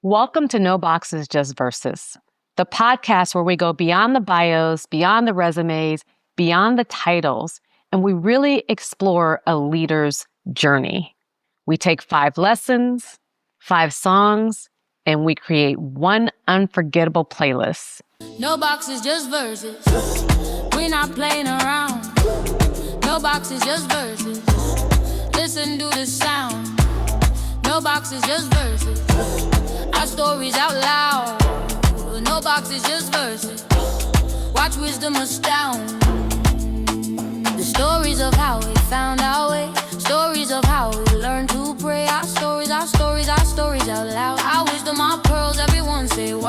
Welcome to No Boxes, Just Verses, the podcast where we go beyond the bios, beyond the resumes, beyond the titles, and we really explore a leader's journey. We take 5 lessons, 5 songs, and we create one unforgettable playlist. No boxes, just verses. We're not playing around. No boxes, just verses. Listen to the sound. No boxes, just verses. Our stories out loud. No boxes, just verses. Watch wisdom astound. The stories of how we found our way. Stories of how we learned to pray. Our stories, our stories, our stories out loud. Our wisdom, our pearls. Everyone say wow,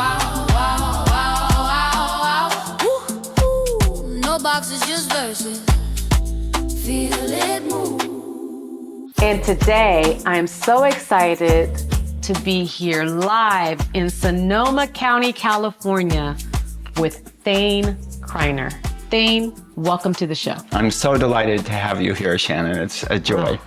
wow, wow, wow, wow. Woo-hoo. No boxes, just verses. Feel it move. And today, I'm so excited to be here live in Sonoma County, California with Thane Kreiner. Thane, welcome to the show. I'm so delighted to have you here, Shannon. It's a joy.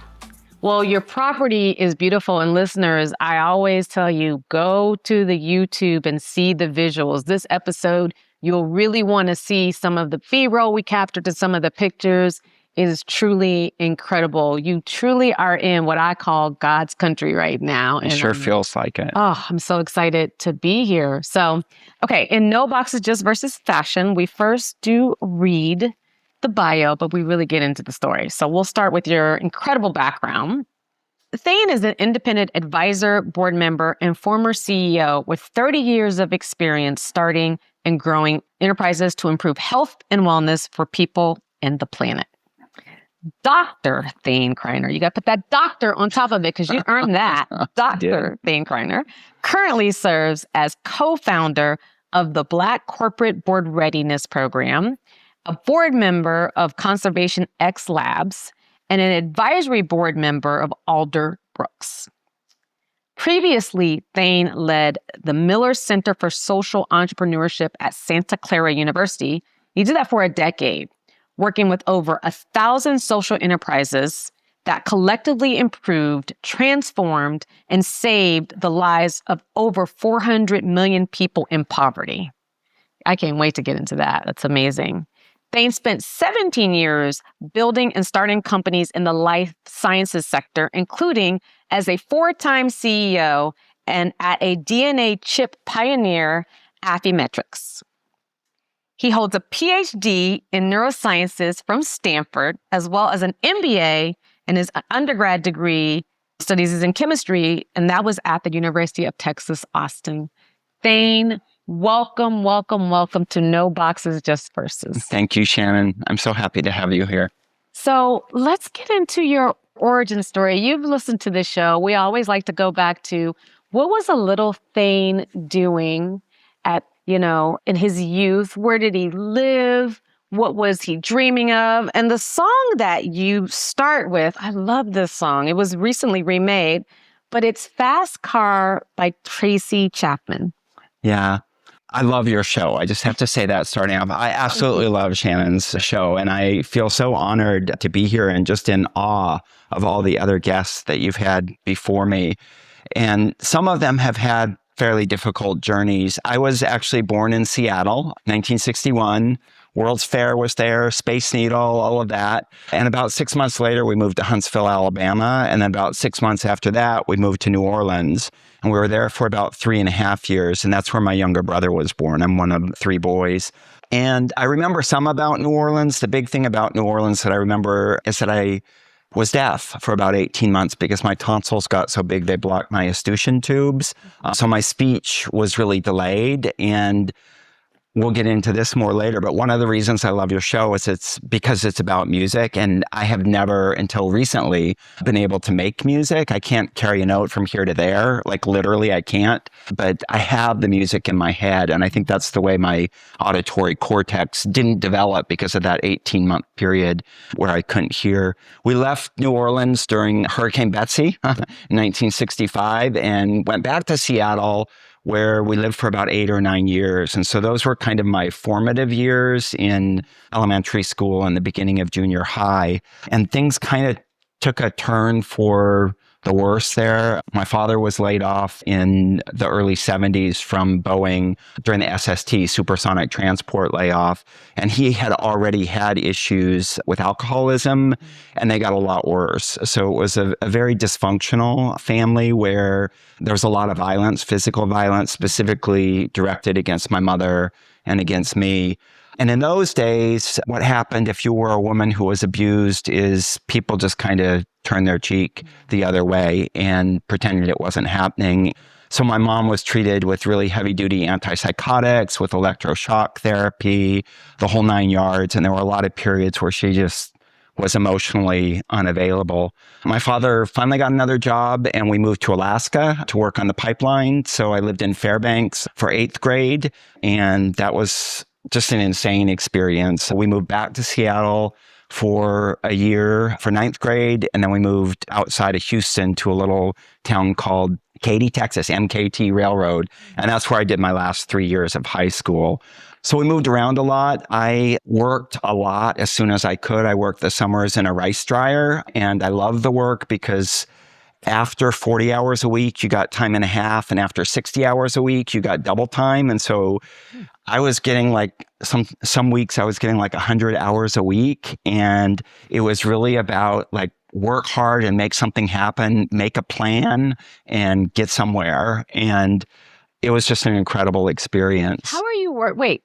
Well, your property is beautiful, and listeners, I always tell you, go to the YouTube and see the visuals. This episode, you'll really want to see some of the B-roll we captured and some of the pictures. It is truly incredible. You truly are in what I call God's country right now. It sure feels like it. Oh, I'm so excited to be here. So, okay, in No Boxes, Just Verses fashion, we first do read the bio, but we really get into the story. So we'll start with your incredible background. Thane is an independent advisor, board member, and former CEO with 30 years of experience starting and growing enterprises to improve health and wellness for people and the planet. Dr. Thane Kreiner. You got to put that doctor on top of it because you earned that. Dr. Thane Kreiner currently serves as co-founder of the Black Corporate Board Readiness program, a board member of Conservation X Labs, and an advisory board member of Alder Brooks. Previously, Thane led the Miller Center for Social Entrepreneurship at Santa Clara University. He did that for a decade, working with over 1,000 social enterprises that collectively improved, transformed, and saved the lives of over 400 million people in poverty. I can't wait to get into that. That's amazing. Thane spent 17 years building and starting companies in the life sciences sector, including as a 4-time CEO and at a DNA chip pioneer, Affymetrix. He holds a PhD in neurosciences from Stanford, as well as an MBA, and his undergrad degree studies is in chemistry, and that was at the University of Texas, Austin. Thane, welcome, welcome, welcome to No Boxes, Just Verses. Thank you, Shannon. I'm so happy to have you here. So let's get into your origin story. You've listened to this show. We always like to go back to what was a little Thane doing at in his youth? Where did he live? What was he dreaming of? And the song that you start with, I love this song. It was recently remade, but it's Fast Car by Tracy Chapman. Yeah. I love your show. I just have to say that starting off. I absolutely love Shannon's show, and I feel so honored to be here and just in awe of all the other guests that you've had before me. And some of them have had fairly difficult journeys. I was actually born in Seattle, 1961. World's Fair was there, Space Needle, all of that. And about 6 months later, we moved to Huntsville, Alabama. And then about 6 months after that, we moved to New Orleans. And we were there for about 3.5 years. And that's where my younger brother was born. I'm one of 3 boys. And I remember some about New Orleans. The big thing about New Orleans that I remember is that I was deaf for about 18 months because my tonsils got so big they blocked my escutcheon tubes. So my speech was really delayed, and we'll get into this more later, but one of the reasons I love your show is it's because it's about music, and I have never, until recently, been able to make music. I can't carry a note from here to there, like literally I can't, but I have the music in my head, and I think that's the way my auditory cortex didn't develop because of that 18-month period where I couldn't hear. We left New Orleans during Hurricane Betsy in 1965 and went back to Seattle, where we lived for about 8 or 9 years. And so those were kind of my formative years in elementary school and the beginning of junior high. And things kind of took a turn for the worst there. My father was laid off in the early 70s from Boeing during the SST, supersonic transport layoff. And he had already had issues with alcoholism, and they got a lot worse. So it was a very dysfunctional family where there was a lot of violence, physical violence, specifically directed against my mother and against me. And in those days, what happened if you were a woman who was abused is people just kind of turned their cheek the other way and pretended it wasn't happening. So my mom was treated with really heavy-duty antipsychotics, with electroshock therapy, the whole 9 yards. And there were a lot of periods where she just was emotionally unavailable. My father finally got another job, and we moved to Alaska to work on the pipeline. So I lived in Fairbanks for 8th grade, and that was just an insane experience. So we moved back to Seattle for a year for 9th grade, and then we moved outside of Houston to a little town called Katy, Texas, MKT Railroad. And that's where I did my last 3 years of high school. So we moved around a lot. I worked a lot as soon as I could. I worked the summers in a rice dryer, and I loved the work because after 40 hours a week, you got time and a half. And after 60 hours a week, you got double time. And so I was getting like some weeks I was getting like 100 hours a week. And it was really about like work hard and make something happen, make a plan and get somewhere. And it was just an incredible experience. How are you wait,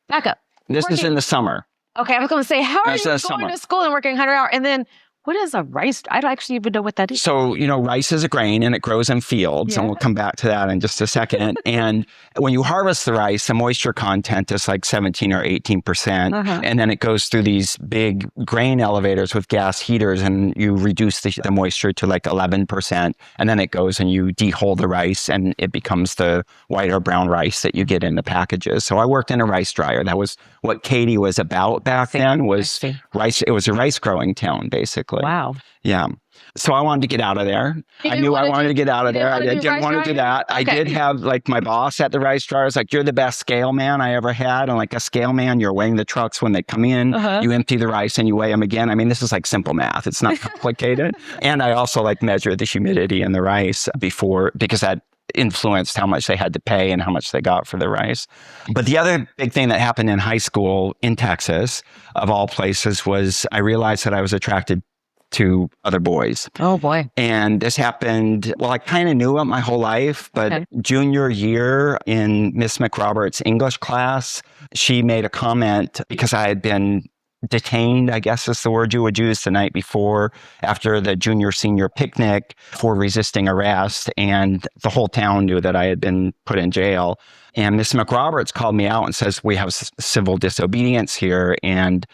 back up. This is in the summer. Okay, I was going to say, how are That's you the going summer. to school and working 100 hours? And then what is a rice? I don't actually even know what that is. So, rice is a grain and it grows in fields. Yeah. And we'll come back to that in just a second. And when you harvest the rice, the moisture content is like 17 or 18%. And then it goes through these big grain elevators with gas heaters, and you reduce the moisture to like 11%. And then it goes and you dehull the rice, and it becomes the white or brown rice that you get in the packages. So I worked in a rice dryer. That was what Katy was about back then, was rice. It was a rice growing town, basically. Wow. Yeah. So I wanted to get out of there. I knew I wanted to get out of there. I didn't want to do that. I did have like my boss at the rice dryer was like, "You're the best scale man I ever had." And like a scale man, you're weighing the trucks when they come in, you empty the rice and you weigh them again. I mean, this is like simple math. It's not complicated. And I also like measured the humidity in the rice before, because that influenced how much they had to pay and how much they got for the rice. But the other big thing that happened in high school in Texas, of all places, was I realized that I was attracted to other boys. Oh boy. And this happened, well, I kind of knew it my whole life, but junior year in Miss McRoberts' English class, she made a comment because I had been detained, I guess is the word you would use, the night before, after the junior-senior picnic, for resisting arrest. And the whole town knew that I had been put in jail. And Miss McRoberts called me out and says, "We have civil disobedience here." And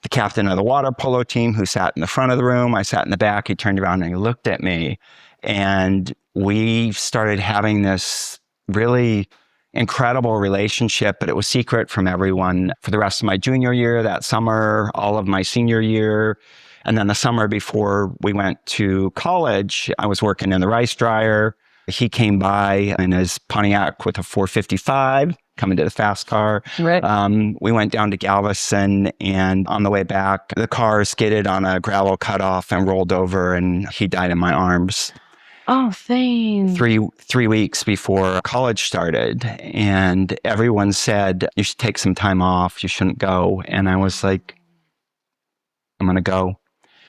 the captain of the water polo team, who sat in the front of the room, I sat in the back, he turned around and he looked at me. And we started having this really incredible relationship, but it was secret from everyone for the rest of my junior year, that summer, all of my senior year. And then the summer before we went to college, I was working in the rice dryer. He came by in his Pontiac with a 455, coming to the fast car. Right. We went down to Galveston, and on the way back, the car skidded on a gravel cutoff and rolled over, and he died in my arms. Oh, Thane. 3 weeks before college started. And everyone said, "You should take some time off. You shouldn't go." And I was like, "I'm going to go."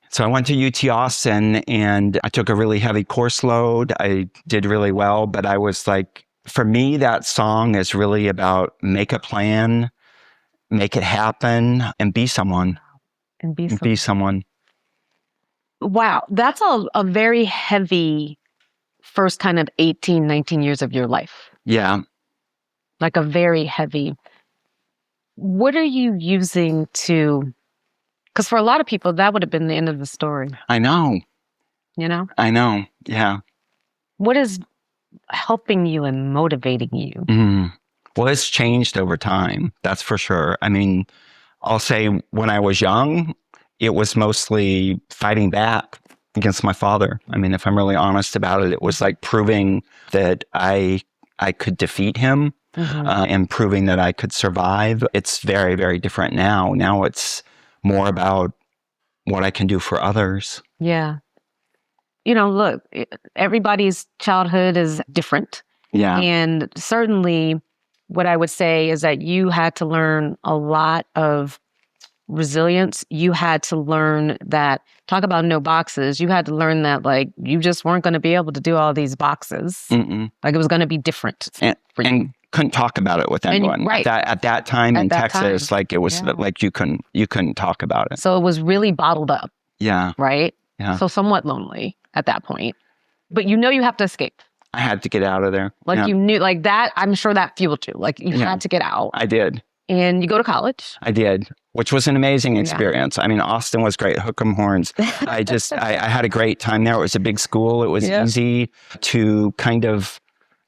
So I went to UT Austin, and I took a really heavy course load. I did really well, but I was like, for me, that song is really about make a plan, make it happen, and be someone. And be Be someone. Wow. That's a very heavy first kind of 18, 19 years of your life. Yeah. Like a very heavy. What are you using to... Because for a lot of people, that would have been the end of the story. I know. You know? I know. Yeah. What is helping you and motivating you? Well, it's changed over time. That's for sure. I mean, I'll say when I was young, it was mostly fighting back against my father. I mean, if I'm really honest about it, it was like proving that I could defeat him and proving that I could survive. It's very, very different now. Now it's more about what I can do for others. Yeah. look, everybody's childhood is different. Yeah. And certainly what I would say is that you had to learn a lot of resilience. You had to learn that, talk about no boxes, you had to learn that like you just weren't going to be able to do all these boxes. Mm-mm. Like it was going to be different. And couldn't talk about it with anyone. Right. At that time in Texas, time. like it was like you couldn't talk about it. So it was really bottled up. Yeah. Right? Yeah. So somewhat lonely at that point. But you have to escape. I had to get out of there. Like you knew, like that, I'm sure that fueled you. Like you had to get out. I did. And you go to college. I did, which was an amazing experience. I mean, Austin was great. Hook 'em horns. I had a great time there. It was a big school. It was easy to kind of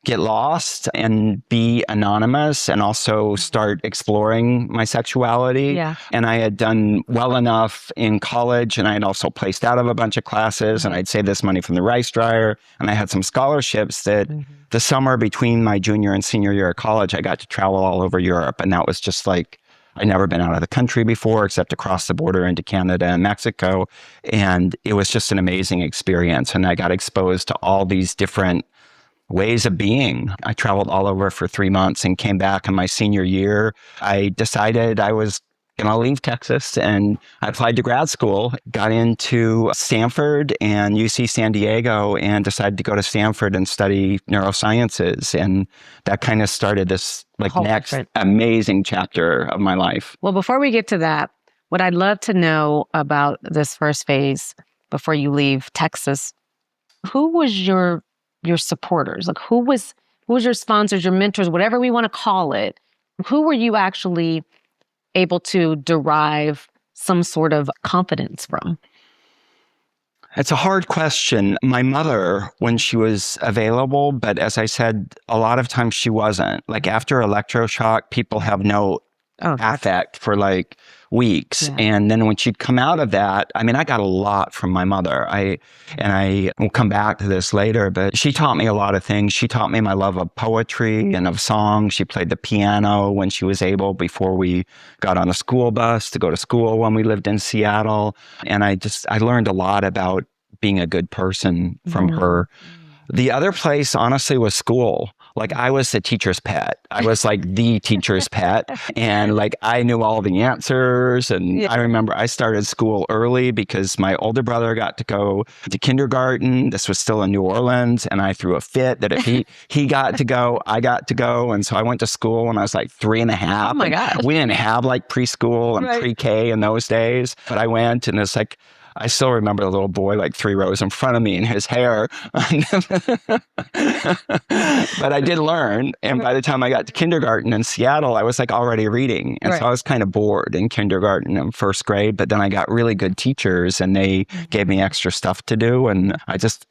get lost and be anonymous and also start exploring my sexuality. Yeah. And I had done well enough in college, and I had also placed out of a bunch of classes, and I'd saved this money from the rice dryer, and I had some scholarships that the summer between my junior and senior year of college, I got to travel all over Europe. And that was just like, I'd never been out of the country before, except across the border into Canada and Mexico. And it was just an amazing experience. And I got exposed to all these different ways of being. I traveled all over for 3 months and came back in my senior year. I decided I was going to leave Texas, and I applied to grad school, got into Stanford and UC San Diego, and decided to go to Stanford and study neurosciences. And that kind of started this next amazing chapter of my life. Well, before we get to that, what I'd love to know about this first phase before you leave Texas, who was your supporters? Like who was your sponsors, your mentors, whatever we want to call it? Who were you actually able to derive some sort of confidence from? It's a hard question. My mother, when she was available, but as I said, a lot of times she wasn't. Like after electroshock, people have no affect for like weeks. Yeah. And then when she'd come out of that, I mean, I got a lot from my mother. I will come back to this later, but she taught me a lot of things. She taught me my love of poetry and of song. She played the piano when she was able before we got on a school bus to go to school when we lived in Seattle. And I learned a lot about being a good person from her. The other place, honestly, was school. Like I was the teacher's pet. I was like the teacher's pet. And like I knew all the answers. And I remember I started school early because my older brother got to go to kindergarten. This was still in New Orleans. And I threw a fit that if he got to go, I got to go. And so I went to school when I was like 3.5. Oh my God. We didn't have like preschool and pre-K in those days. But I went, and it's like, I still remember the little boy like 3 rows in front of me and his hair. But I did learn. And by the time I got to kindergarten in Seattle, I was like already reading. And so I was kind of bored in kindergarten and first grade. But then I got really good teachers, and they gave me extra stuff to do. And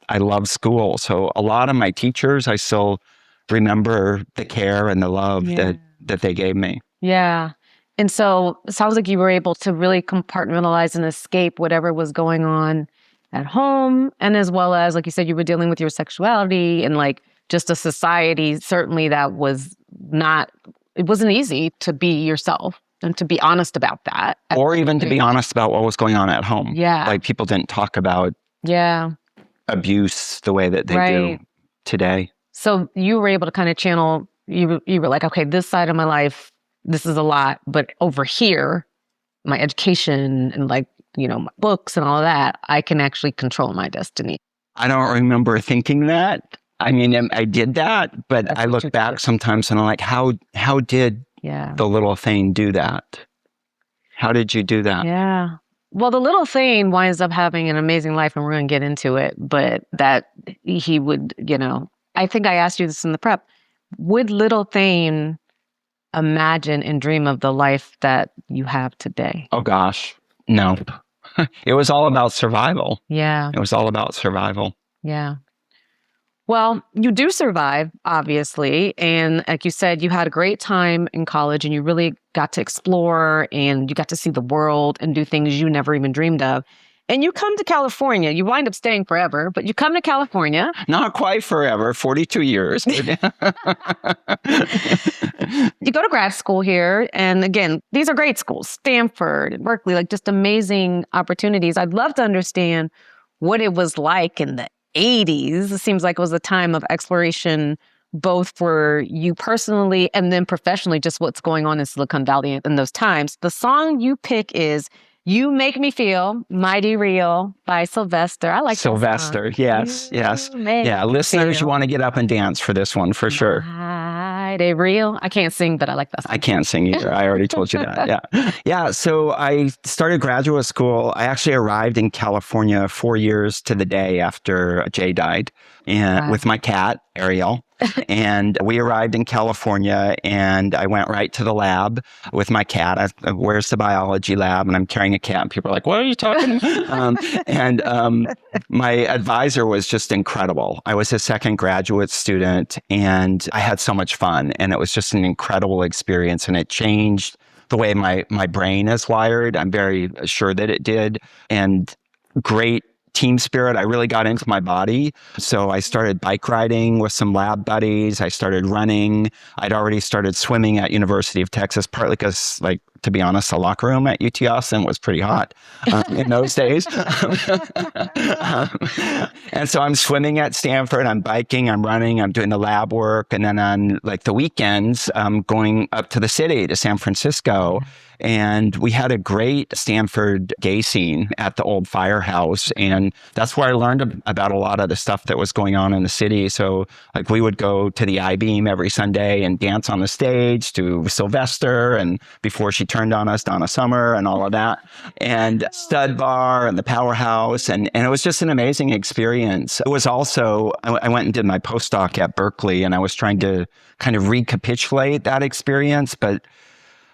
I love school. So a lot of my teachers, I still remember the care and the love that they gave me. Yeah. And so it sounds like you were able to really compartmentalize and escape whatever was going on at home. And as well as, like you said, you were dealing with your sexuality and like just a society, certainly that was not, it wasn't easy to be yourself and to be honest about that. Or even to be honest about what was going on at home. Yeah. Like people didn't talk about abuse the way that they do today. So you were able to kind of channel, you were like, okay, this side of my life, this is a lot, but over here, my education and like, my books and all of that, I can actually control my destiny. I don't remember thinking that. I mean, I did that, but I look back sometimes and I'm like, how did the little Thane do that? How did you do that? Yeah. Well, the little Thane winds up having an amazing life, and we're going to get into it, but that he would, I think I asked you this in the prep. Would little Thane imagine and dream of the life that you have today? Oh gosh, no. It was all about survival. Yeah. It was all about survival. Yeah. Well, you do survive, obviously. And like you said, you had a great time in college, and you really got to explore, and you got to see the world and do things you never even dreamed of. And you come to California. You wind up staying forever, but you come to California. Not quite forever, 42 years. You go to grad school here. And again, these are great schools, Stanford and Berkeley, like just amazing opportunities. I'd love to understand what it was like in the 80s, it seems like it was a time of exploration, both for you personally and then professionally, just what's going on in Silicon Valley in those times. The song you pick is You Make Me Feel Mighty Real by Sylvester. I like Sylvester. Yes. Yeah. Listeners, you want to get up and dance for this one for sure. Mighty Real. I can't sing, but I like that song. I can't sing either. I already told you that. Yeah. Yeah. So I started graduate school. I actually arrived in California 4 years to the day after Jay died, and with my cat, Ariel. And we arrived in California, and I went right to the lab with my cat. Where's the biology lab? And I'm carrying a cat. And people are like, what are you talking about? My advisor was just incredible. I was his second graduate student, and I had so much fun. And it was just an incredible experience. And it changed the way my brain is wired. I'm very sure that it did. And great team spirit. I really got into my body. So I started bike riding with some lab buddies. I started running. I'd already started swimming at University of Texas, partly because, like, to be honest, the locker room at UT Austin was pretty hot in those days. And so I'm swimming at Stanford, I'm biking, I'm running, I'm doing the lab work. And then on like the weekends, I'm going up to the city, to San Francisco. And we had a great Stanford gay scene at the old firehouse. And that's where I learned about a lot of the stuff that was going on in the city. So like we would go to the I-Beam every Sunday and dance on the stage to Sylvester, and before she turned on us, Donna Summer and all of that, and Stud Bar and the Powerhouse. And it was just an amazing experience. It was also, I went and did my postdoc at Berkeley, and I was trying to kind of recapitulate that experience. But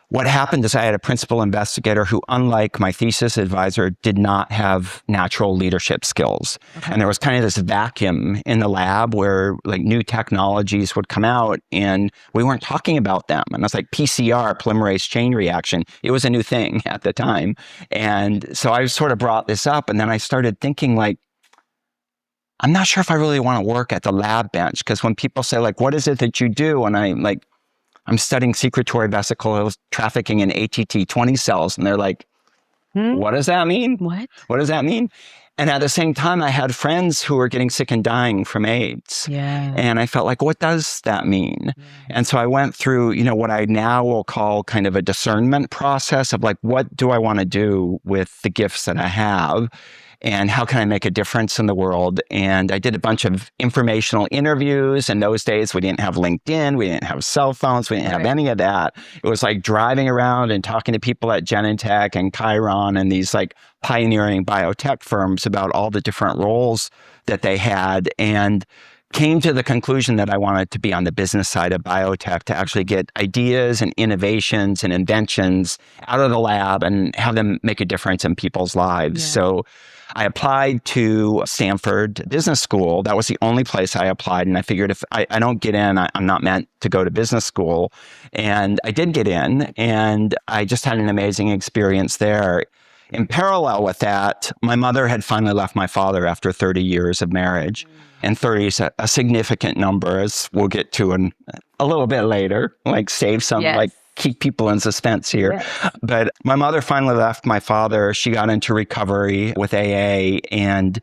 what happened is I had a principal investigator who, unlike my thesis advisor, did not have natural leadership skills. Okay. And there was kind of this vacuum in the lab where like new technologies would come out and we weren't talking about them. And it's like PCR, polymerase chain reaction. It was a new thing at the time. And so I sort of brought this up, and then I started thinking like, I'm not sure if I really want to work at the lab bench, because when people say like, what is it that you do? And I'm studying secretory vesicle trafficking in ATT20 cells. And they're like, what does that mean? What does that mean? And at the same time, I had friends who were getting sick and dying from AIDS. Yeah. And I felt like, what does that mean? Yeah. And so I went through, what I now will call kind of a discernment process of like, what do I want to do with the gifts that I have? And how can I make a difference in the world? And I did a bunch of informational interviews. In those days, we didn't have LinkedIn, we didn't have cell phones, we didn't have any of that. It was like driving around and talking to people at Genentech and Chiron and these like pioneering biotech firms about all the different roles that they had, and came to the conclusion that I wanted to be on the business side of biotech, to actually get ideas and innovations and inventions out of the lab and have them make a difference in people's lives. Yeah. So I applied to Stanford Business School. That was the only place I applied. And I figured if I don't get in, I'm not meant to go to business school. And I did get in, and I just had an amazing experience there. In parallel with that, my mother had finally left my father after 30 years of marriage. And 30 is a significant number, as we'll get to in a little bit later, like save some, like keep people in suspense here. Yes. But my mother finally left my father. She got into recovery with AA, and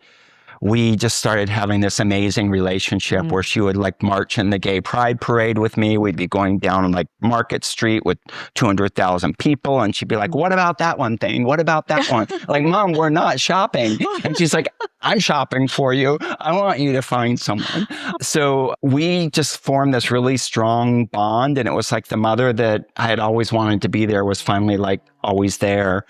we just started having this amazing relationship where she would like march in the gay pride parade with me. We'd be going down like Market Street with 200,000 people. And she'd be like, what about that one thing? What about that one? Like, Mom, we're not shopping. And she's like, I'm shopping for you. I want you to find someone. So we just formed this really strong bond. And it was like the mother that I had always wanted to be there was finally like always there.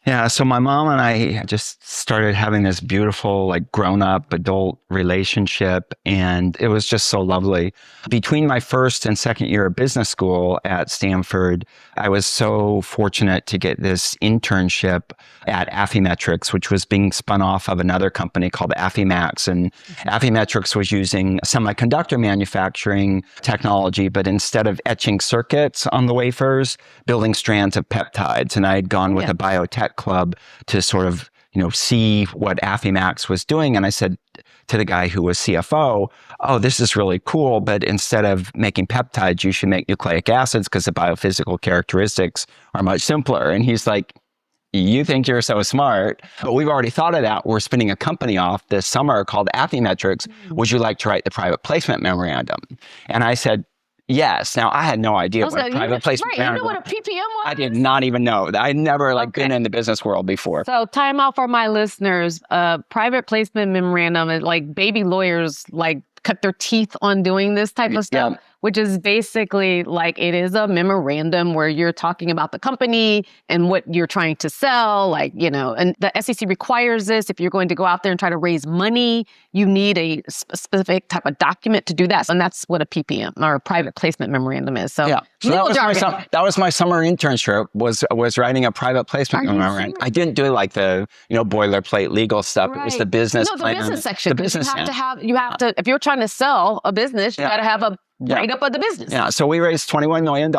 Yeah, so my mom and I just started having this beautiful, like grown-up adult relationship, and it was just so lovely. Between my first and second year of business school at Stanford, I was so fortunate to get this internship at Affymetrix, which was being spun off of another company called Affymax. And Affymetrix was using semiconductor manufacturing technology, but instead of etching circuits on the wafers, building strands of peptides. And I had gone with a biotech club to sort of, see what Affymax was doing. And I said to the guy who was CFO, oh, this is really cool, but instead of making peptides, you should make nucleic acids because the biophysical characteristics are much simpler. And he's like, you think you're so smart, but we've already thought it out. We're spinning a company off this summer called Affymetrix. Would you like to write the private placement memorandum? And I said, yes. Now, I had no idea what a private placement memorandum was. Right, you know what a PPM was? I did not even know. I'd never been in the business world before. So time out for my listeners. Private placement memorandum is like baby lawyers cut their teeth on doing this type of stuff, which is basically like it is a memorandum where you're talking about the company and what you're trying to sell, and the SEC requires this. If you're going to go out there and try to raise money, you need a specific type of document to do that. And that's what a PPM or a private placement memorandum is. So, so that was my summer internship was writing a private placement memorandum. I didn't do like the boilerplate legal stuff. Right. It was the business plan. The business section. The business. You have to if you're trying to sell a business, you got to have a write-up of the business. Yeah, so we raised $21 million,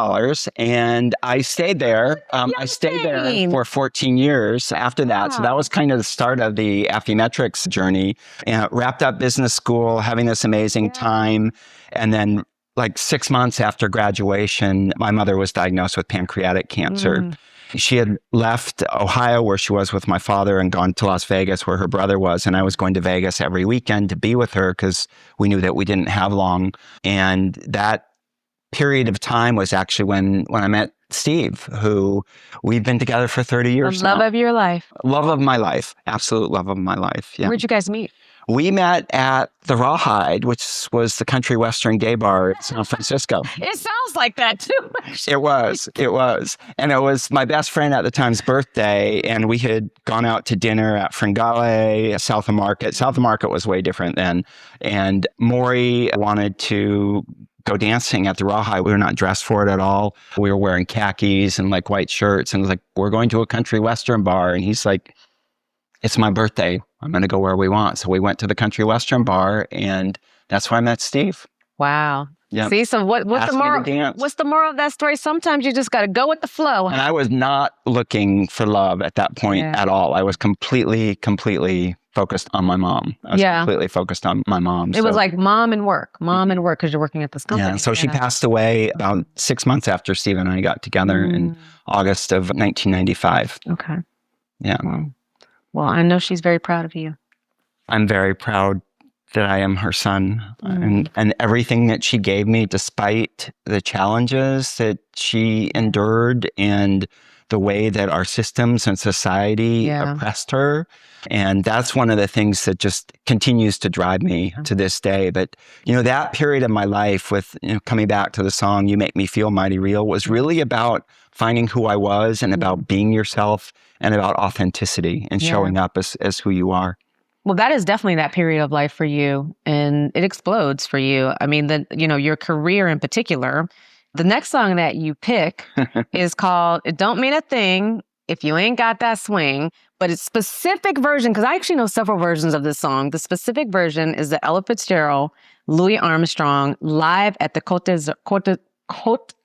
and I stayed there. I stayed there for 14 years after that. Wow. So that was kind of the start of the Affymetrix journey. And wrapped up business school, having this amazing time, and then 6 months after graduation, my mother was diagnosed with pancreatic cancer. She had left Ohio, where she was with my father, and gone to Las Vegas, where her brother was. And I was going to Vegas every weekend to be with her because we knew that we didn't have long. And that period of time was actually when I met Steve, who we've been together for 30 years now. Love of your life. Love of my life. Absolute love of my life. Yeah. Where'd you guys meet? We met at the Rawhide, which was the country western gay bar in San Francisco. It sounds like that too. It was. And it was my best friend at the time's birthday. And we had gone out to dinner at Fringale, South of Market. South of Market was way different then. And Maury wanted to go dancing at the Rawhide. We were not dressed for it at all. We were wearing khakis and white shirts. And it was like, we're going to a country western bar. And he's like, it's my birthday. I'm going to go where we want. So we went to the country western bar, and that's where I met Steve. Wow. Yep. See, so what's the moral of that story? Sometimes you just got to go with the flow. And I was not looking for love at that point at all. I was completely focused on my mom. I was completely focused on my mom. It was like mom and work because you're working at this company. Yeah. So she passed away about 6 months after Steve and I got together in August of 1995. Okay. Yeah. Wow. Well, I know she's very proud of you. I'm very proud that I am her son and everything that she gave me, despite the challenges that she endured and the way that our systems and society oppressed her. And that's one of the things that just continues to drive me to this day. But, that period of my life with, coming back to the song, You Make Me Feel Mighty Real, was really about finding who I was and about being yourself and about authenticity and showing up as who you are. Well, that is definitely that period of life for you, and it explodes for you. I mean, your career in particular. The next song that you pick is called It Don't Mean a Thing If You Ain't Got That Swing, but it's specific version, because I actually know several versions of this song. The specific version is the Ella Fitzgerald, Louis Armstrong, live at the Côte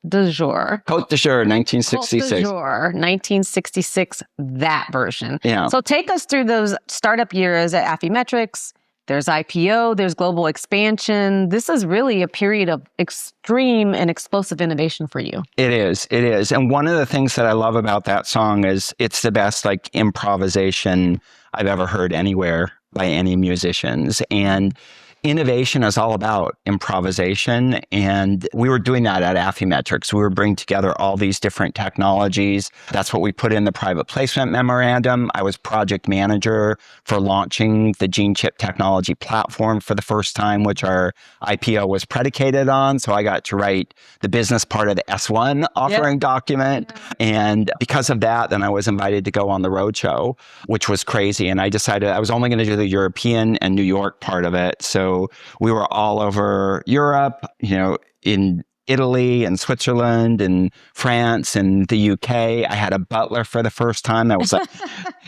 d'Azur, 1966. 1966, that version. Yeah. So take us through those startup years at Affymetrix. There's IPO, there's global expansion. This is really a period of extreme and explosive innovation for you. It is. And one of the things that I love about that song is it's the best improvisation I've ever heard anywhere by any musicians. And innovation is all about improvisation, and we were doing that at Affymetrix. We were bringing together all these different technologies. That's what we put in the private placement memorandum. I was project manager for launching the gene chip technology platform for the first time, which our IPO was predicated on. So I got to write the business part of the S1 offering document. And because of that, then I was invited to go on the roadshow, which was crazy. And I decided I was only going to do the European and New York part of it. So we were all over Europe, in Italy and Switzerland and France and the UK. I had a butler for the first time. That was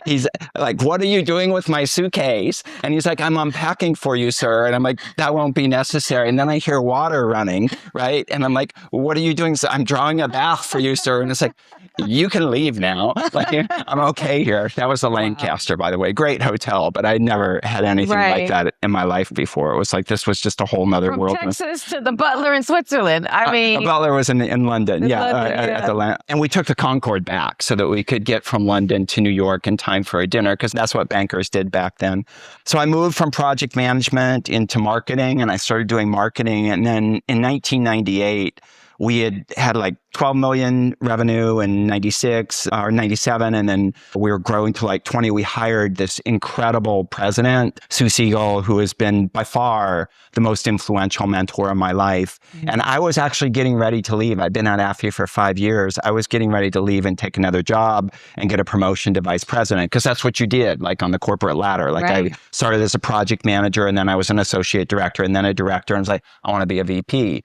he's like, what are you doing with my suitcase? And he's like, I'm unpacking for you, sir. And I'm like, that won't be necessary. And then I hear water running, right? And I'm like, what are you doing? So I'm drawing a bath for you, sir. And it's like, you can leave now. I'm okay here. That was the Lancaster, by the way. Great hotel, but I never had anything like that in my life before. It was like, this was just a whole nother world. From Texas to the butler in Switzerland. I mean, Butler was in London. Yeah, London, at the and we took the Concorde back so that we could get from London to New York in time for a dinner, because that's what bankers did back then. So I moved from project management into marketing, and I started doing marketing. And then in 1998, we had like 12 million revenue in 96 or 97. And then we were growing to like 20. We hired this incredible president, Sue Siegel, who has been by far the most influential mentor in my life. Mm-hmm. And I was actually getting ready to leave. I'd been at Affy for 5 years. I was getting ready to leave and take another job and get a promotion to vice president, because that's what you did, like on the corporate ladder. Like I started as a project manager, and then I was an associate director, and then a director, and I was like, I want to be a VP.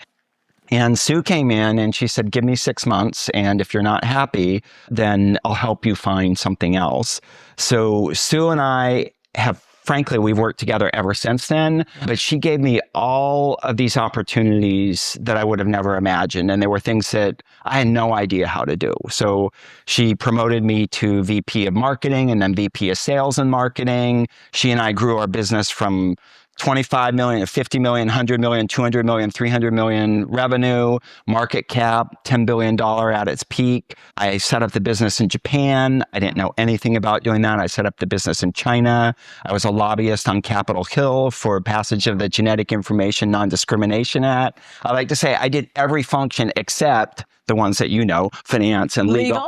And Sue came in and she said, give me 6 months. And if you're not happy, then I'll help you find something else. So Sue and I have, frankly, we've worked together ever since then. But she gave me all of these opportunities that I would have never imagined. And they were things that I had no idea how to do. So she promoted me to VP of marketing and then VP of sales and marketing. She and I grew our business from 25 million, 50 million, 100 million, 200 million, 300 million revenue, market cap, $10 billion at its peak. I set up the business in Japan. I didn't know anything about doing that. I set up the business in China. I was a lobbyist on Capitol Hill for passage of the Genetic Information Non-Discrimination Act. I like to say I did every function except the ones that you know, finance and legal.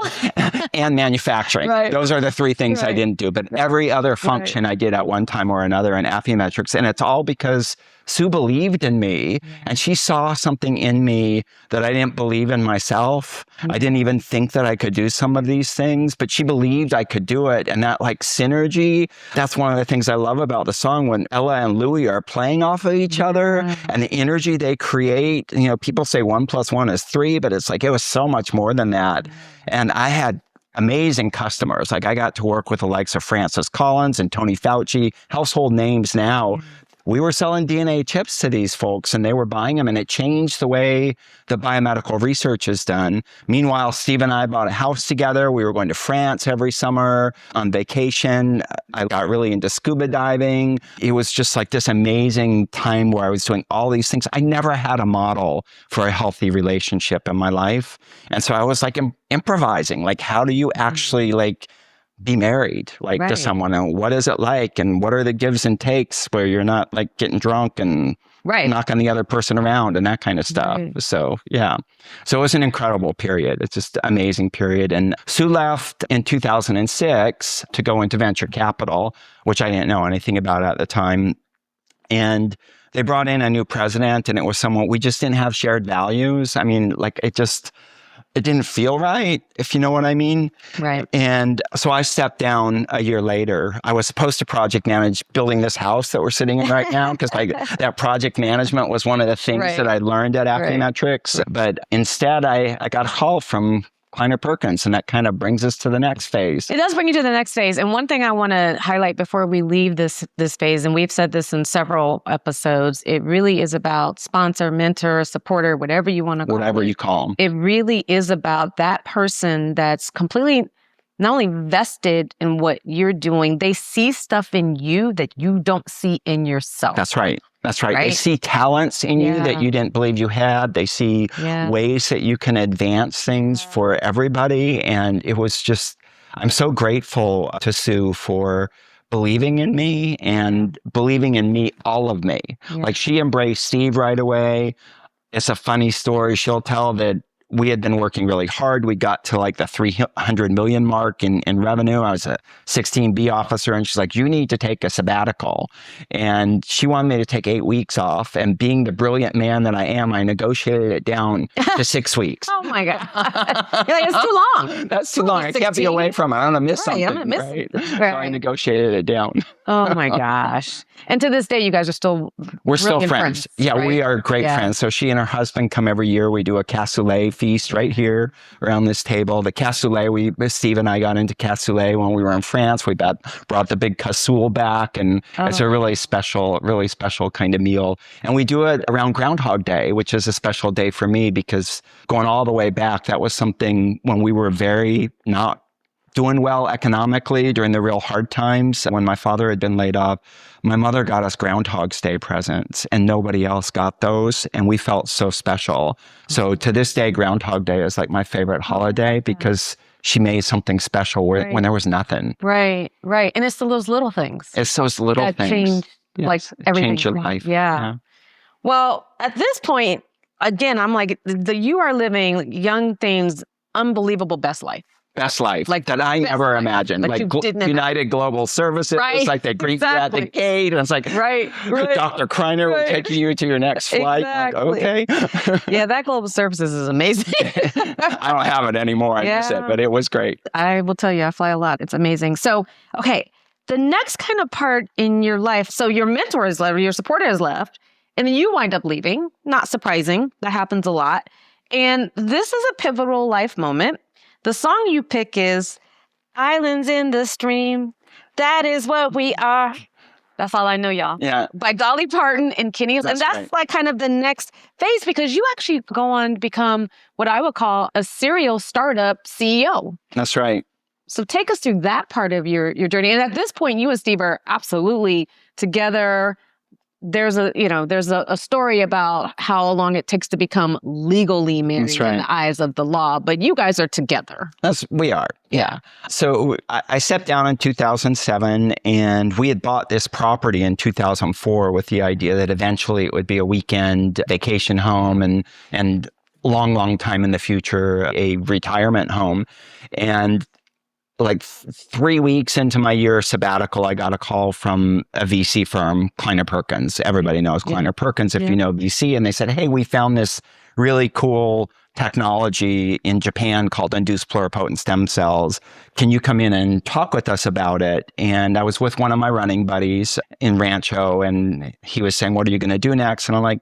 And manufacturing. Right. Those are the three things I didn't do. But every other function I did at one time or another in Affymetrix. And it's all because Sue believed in me, and she saw something in me that I didn't believe in myself. I didn't even think that I could do some of these things, but she believed I could do it. And that like synergy, that's one of the things I love about the song, when Ella and Louie are playing off of each other and the energy they create. You know, people say 1 + 1 is 3, but it's like, it was so much more than that. And I had amazing customers. Like I got to work with the likes of Francis Collins and Tony Fauci, household names now. We were selling DNA chips to these folks, and they were buying them, and it changed the way the biomedical research is done. Meanwhile, Steve and I bought a house together. We were going to France every summer on vacation. I got really into scuba diving. It was just like this amazing time where I was doing all these things. I never had a model for a healthy relationship in my life. And so I was like improvising, like, how do you actually like be married like to someone, and what is it like, and what are the gives and takes where you're not like getting drunk and knocking the other person around and that kind of stuff. So so it was an incredible period. It's just an amazing period. And Sue left in 2006 to go into venture capital, which I didn't know anything about at the time. And they brought in a new president, and it was someone, we just didn't have shared values. I mean, like it didn't feel right, if you know what I mean. Right. And so I stepped down a year later. I was supposed to project manage building this house that we're sitting in right now, because like that project management was one of the things that I learned at Affymetrix. But instead, I got a call from Kleiner Perkins, and that kind of brings us to the next phase. It does bring you to the next phase. And one thing I want to highlight before we leave this phase, and we've said this in several episodes, it really is about sponsor, mentor, supporter, whatever you want to call it. Whatever you call them. It really is about that person that's completely not only vested in what you're doing, they see stuff in you that you don't see in yourself. That's right. That's right. They see talents in you that you didn't believe you had. They see ways that you can advance things for everybody. And it was just, I'm so grateful to Sue for believing in me and believing in me, all of me. Like she embraced Steve right away. It's a funny story. She'll tell that we had been working really hard. We got to like the 300 million mark in revenue. I was a 16B officer, and she's like, you need to take a sabbatical. And she wanted me to take 8 weeks off. And being the brilliant man that I am, I negotiated it down to 6 weeks. Oh my God. You're like, it's too long. That's too long. 16? I can't be away from it. I'm going to miss something. I'm going to miss So I negotiated it down. Oh my gosh. And to this day, you guys are still We're still friends. Yeah, we are great friends. So she and her husband come every year. We do a cassoulet feast right here around this table. The cassoulet, Steve and I got into cassoulet when we were in France. We brought the big cassoule back, and it's a really special kind of meal. And we do it around Groundhog Day, which is a special day for me, because going all the way back, that was something when we were very not doing well economically during the real hard times. When my father had been laid off, my mother got us Groundhog's Day presents and nobody else got those. And we felt so special. So to this day, Groundhog Day is like my favorite holiday because she made something special when there was nothing. Right. And it's those little things. It's those little that things. change, like everything. Change your life. Yeah. Well, at this point, again, I'm like, you are living young Thane's unbelievable best life. Best life, like that I never imagined. Like United Global Services, it's like they greet you at the gate, and it's like, Dr. Kreiner, we're taking you to your next flight. Like, okay. Yeah, that Global Services is amazing. I don't have it anymore, I miss it, but it was great. I will tell you, I fly a lot. It's amazing. So, okay, the next kind of part in your life, so your mentor has left, your supporter has left, and then you wind up leaving. Not surprising. That happens a lot. And this is a pivotal life moment. The song you pick is Islands in the Stream. That is what we are. That's all I know, y'all. Yeah. By Dolly Parton and Kenny. And that's like kind of the next phase because you actually go on to become what I would call a serial startup CEO. That's right. So take us through that part of your journey. And at this point, you and Steve are absolutely together. There's a story about how long it takes to become legally married in the eyes of the law, but you guys are together. We are. Yeah. So I stepped down in 2007 and we had bought this property in 2004 with the idea that eventually it would be a weekend vacation home and long time in the future, a retirement home. And like 3 weeks into my year sabbatical, I got a call from a VC firm, Kleiner Perkins. Everybody knows Kleiner Perkins if you know VC. And they said, hey, we found this really cool technology in Japan called induced pluripotent stem cells. Can you come in and talk with us about it? And I was with one of my running buddies in Rancho, and he was saying, what are you going to do next? And I'm like,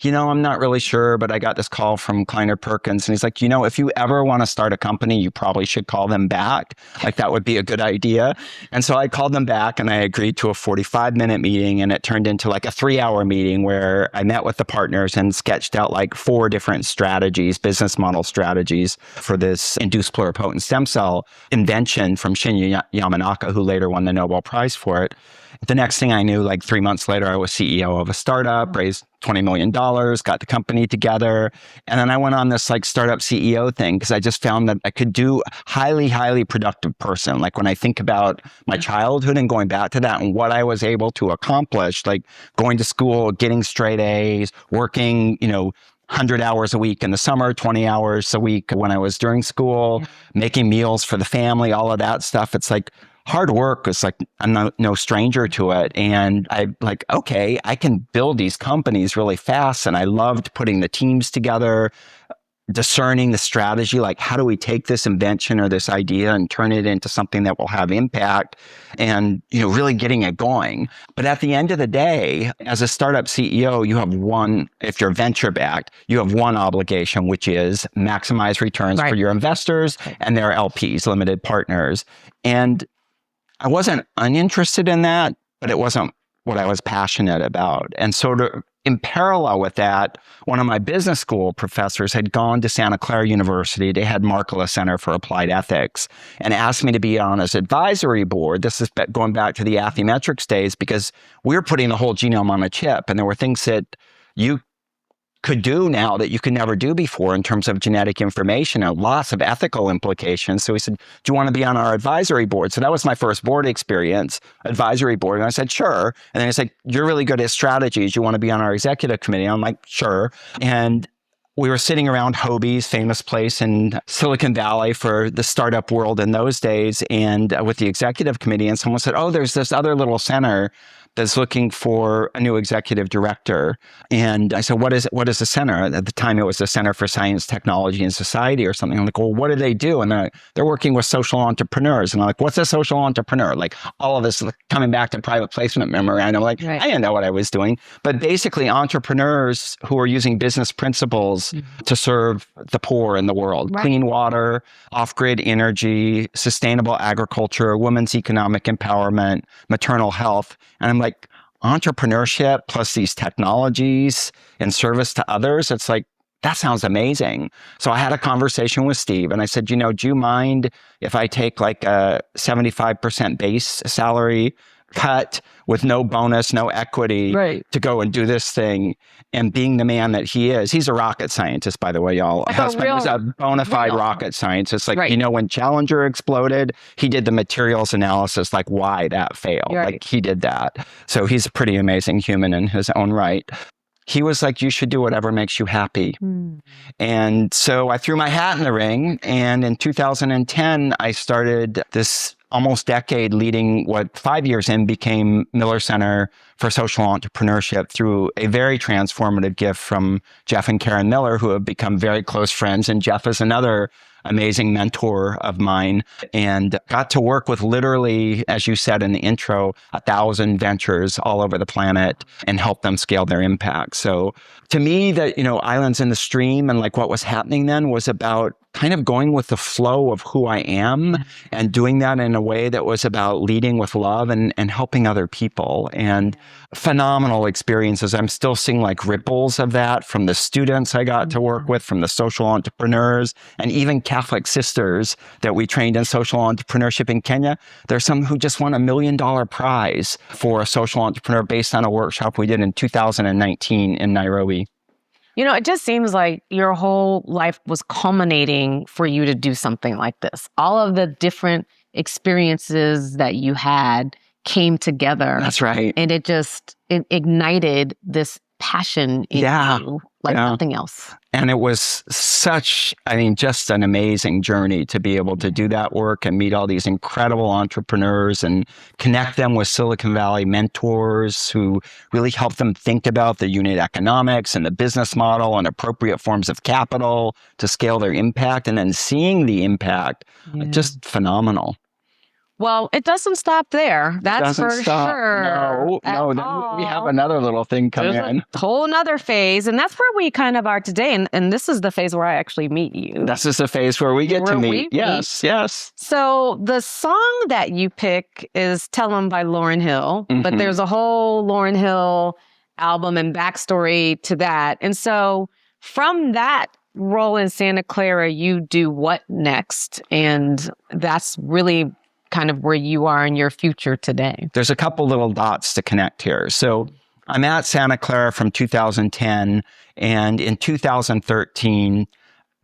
I'm not really sure, but I got this call from Kleiner Perkins. And he's like, if you ever want to start a company, you probably should call them back. Like that would be a good idea. And so I called them back and I agreed to a 45-minute meeting. And it turned into like a 3-hour meeting where I met with the partners and sketched out like 4 different strategies, business model strategies for this induced pluripotent stem cell invention from Shinya Yamanaka, who later won the Nobel Prize for it. The next thing I knew, like 3 months later, I was CEO of a startup, raised $20 million, got the company together. And then I went on this like startup CEO thing because I just found that I could do highly productive person. Like when I think about my childhood and going back to that and what I was able to accomplish, like going to school, getting straight A's, working, 100 hours a week in the summer, 20 hours a week when I was during school, making meals for the family, all of that stuff. It's like, hard work is like, I'm no stranger to it. And I'm like, okay, I can build these companies really fast. And I loved putting the teams together, discerning the strategy, like how do we take this invention or this idea and turn it into something that will have impact and, really getting it going. But at the end of the day, as a startup CEO, you have if you're venture backed, you have one obligation, which is maximize returns for your investors and their LPs, limited partners. And I wasn't uninterested in that, but it wasn't what I was passionate about. And so in parallel with that, one of my business school professors had gone to Santa Clara University. They had Markkula Center for Applied Ethics and asked me to be on his advisory board. This is going back to the Affymetrix days because we were putting the whole genome on a chip. And there were things that you could do now that you could never do before in terms of genetic information and lots of ethical implications. So he said, do you want to be on our advisory board? So that was my first board experience, advisory board. And I said, sure. And then he said, you're really good at strategies. You want to be on our executive committee? I'm like, sure. And we were sitting around Hobie's, famous place in Silicon Valley for the startup world in those days, and with the executive committee. And someone said, oh, there's this other little center that's looking for a new executive director. And I said, what is the center? At the time, it was the Center for Science, Technology, and Society or something. I'm like, well, what do they do? And they're working with social entrepreneurs. And I'm like, what's a social entrepreneur? Like all of this coming back to private placement memorandum. I'm like, I didn't know what I was doing. But basically, entrepreneurs who are using business principles to serve the poor in the world. Clean water, off-grid energy, sustainable agriculture, women's economic empowerment, maternal health. And I'm like, entrepreneurship plus these technologies and service to others, it's like that sounds amazing. So I had a conversation with Steve and I said, do you mind if I take like a 75% base salary cut with no bonus, no equity to go and do this thing? And being the man that he is, he's a rocket scientist, by the way, y'all. He's a bona fide rocket scientist. Like, when Challenger exploded, he did the materials analysis, like why that failed. Like he did that. So he's a pretty amazing human in his own right. He was like, you should do whatever makes you happy. And so I threw my hat in the ring. And in 2010, I started this almost decade leading what 5 years in became Miller Center for Social Entrepreneurship through a very transformative gift from Jeff and Karen Miller, who have become very close friends. And Jeff is another amazing mentor of mine, and got to work with literally, as you said in the intro, 1,000 ventures all over the planet and help them scale their impact. So to me, that, Islands in the Stream and like what was happening then was about kind of going with the flow of who I am and doing that in a way that was about leading with love and helping other people. And phenomenal experiences. I'm still seeing like ripples of that from the students I got to work with, from the social entrepreneurs, and even Catholic sisters that we trained in social entrepreneurship in Kenya. There's some who just won $1 million prize for a social entrepreneur based on a workshop we did in 2019 in Nairobi. It just seems like your whole life was culminating for you to do something like this. All of the different experiences that you had came together. That's right. And it ignited this passion in you like nothing else. And it was just an amazing journey to be able to do that work and meet all these incredible entrepreneurs and connect them with Silicon Valley mentors who really help them think about the unit economics and the business model and appropriate forms of capital to scale their impact. And then seeing the impact, just phenomenal. Well, it doesn't stop there. That's for sure. No, we have another little thing coming in. A whole nother phase. And that's where we kind of are today. And this is the phase where I actually meet you. This is the phase where we get to meet. Yes. So the song that you pick is Tell 'Em by Lauryn Hill. But there's a whole Lauryn Hill album and backstory to that. And so from that role in Santa Clara, you do what next? And that's really kind of where you are in your future today. There's a couple little dots to connect here. So I'm at Santa Clara from 2010, and in 2013,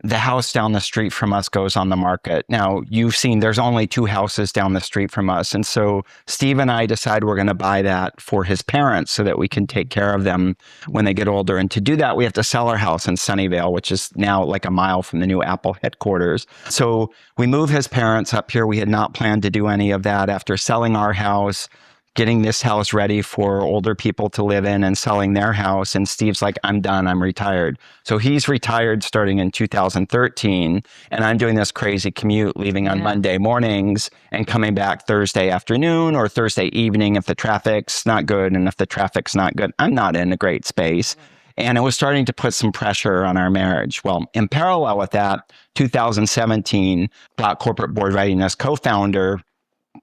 the house down the street from us goes on the market. Now, you've seen there's only 2 houses down the street from us. And so Steve and I decide we're going to buy that for his parents so that we can take care of them when they get older. And to do that, we have to sell our house in Sunnyvale, which is now like a mile from the new Apple headquarters. So we move his parents up here. We had not planned to do any of that. After selling our house, getting this house ready for older people to live in and selling their house. And Steve's like, I'm done. I'm retired. So he's retired starting in 2013. And I'm doing this crazy commute, leaving on Monday mornings and coming back Thursday afternoon or Thursday evening if the traffic's not good. And if the traffic's not good, I'm not in a great space. And it was starting to put some pressure on our marriage. Well, in parallel with that, 2017, Black Corporate Board Readiness co-founder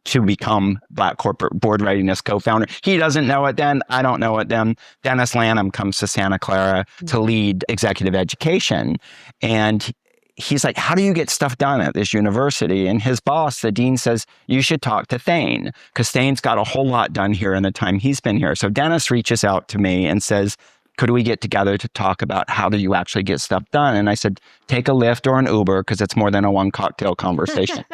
to become Black Corporate Board Readiness co-founder. He doesn't know it then. I don't know it then. Dennis Lanham comes to Santa Clara to lead executive education. And he's like, how do you get stuff done at this university? And his boss, the dean, says, you should talk to Thane, because Thane's got a whole lot done here in the time he's been here. So Dennis reaches out to me and says, could we get together to talk about how do you actually get stuff done? And I said, take a Lyft or an Uber, because it's more than a one cocktail conversation.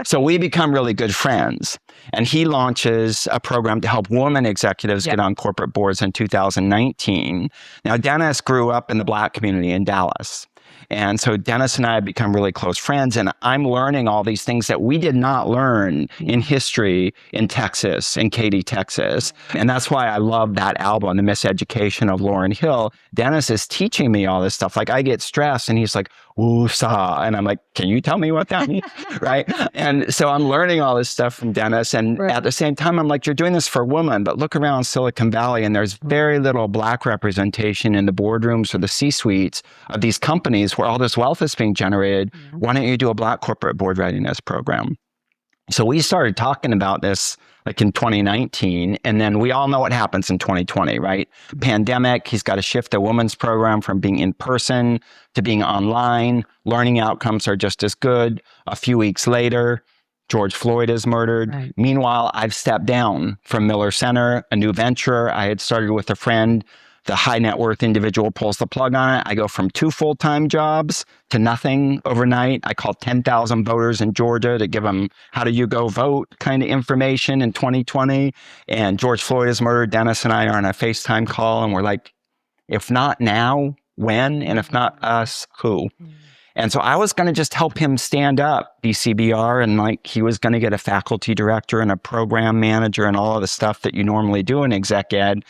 So we become really good friends. And he launches a program to help women executives get on corporate boards in 2019. Now, Dennis grew up in the Black community in Dallas. And so Dennis and I have become really close friends, and I'm learning all these things that we did not learn in history in Texas, in Katy, Texas. And that's why I love that album, The Miseducation of Lauryn Hill. Dennis is teaching me all this stuff. Like, I get stressed and he's like, woosah. And I'm like, can you tell me what that means? Right? And so I'm learning all this stuff from Dennis. And at the same time, I'm like, you're doing this for women, but look around Silicon Valley and there's very little Black representation in the boardrooms or the C-suites of these companies where all this wealth is being generated. Why don't you do a Black Corporate Board Readiness program? So we started talking about this like in 2019, and then we all know what happens in 2020, right? Pandemic, he's got to shift the women's program from being in person to being online. Learning outcomes are just as good. A few weeks later, George Floyd is murdered. Right. Meanwhile, I've stepped down from Miller Center, a new venture I had started with a friend. The high net worth individual pulls the plug on it. I go from 2 full-time jobs to nothing overnight. I called 10,000 voters in Georgia to give them how do you go vote kind of information in 2020. And George Floyd is murdered. Dennis and I are on a FaceTime call, and we're like, if not now, when? And if not us, who? And so I was going to just help him stand up BCBR, and like he was going to get a faculty director and a program manager and all of the stuff that you normally do in exec ed.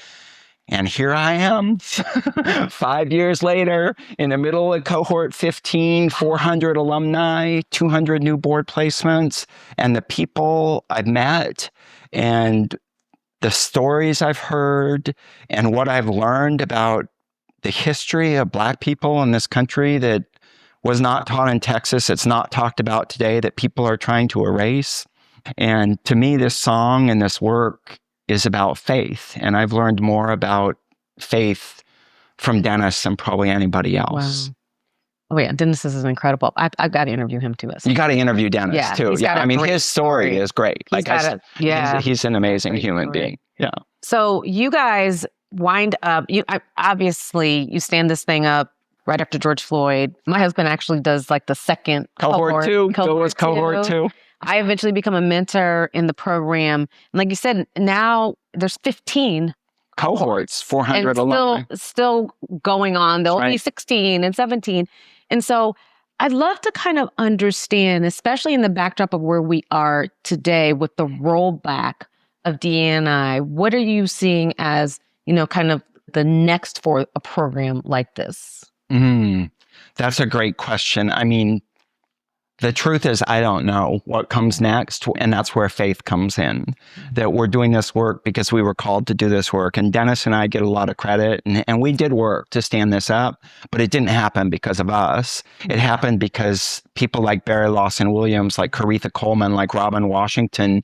And here I am 5 years later in the middle of cohort 15, 400 alumni, 200 new board placements, and the people I've met and the stories I've heard and what I've learned about the history of Black people in this country that was not taught in Texas. It's not talked about today, that people are trying to erase. And to me, this song and this work is about faith. And I've learned more about faith from Dennis than probably anybody else. Wow. Oh yeah, Dennis is incredible. I've got to interview him too. You got to interview Dennis too. Yeah, I mean, his story is great. He's an amazing human being. Yeah. So you guys wind up, obviously you stand this thing up right after George Floyd. My husband actually does like the second cohort two. Cohort two. I eventually become a mentor in the program. And like you said, now there's 15 cohorts, 400 alumni. Still going on. There'll be 16 and 17. And so I'd love to kind of understand, especially in the backdrop of where we are today with the rollback of DE&I, what are you seeing as, kind of the next for a program like this? That's a great question. I mean, the truth is, I don't know what comes next. And that's where faith comes in, that we're doing this work because we were called to do this work. And Dennis and I get a lot of credit. And we did work to stand this up, but it didn't happen because of us. It happened because people like Barry Lawson Williams, like Caretha Coleman, like Robin Washington,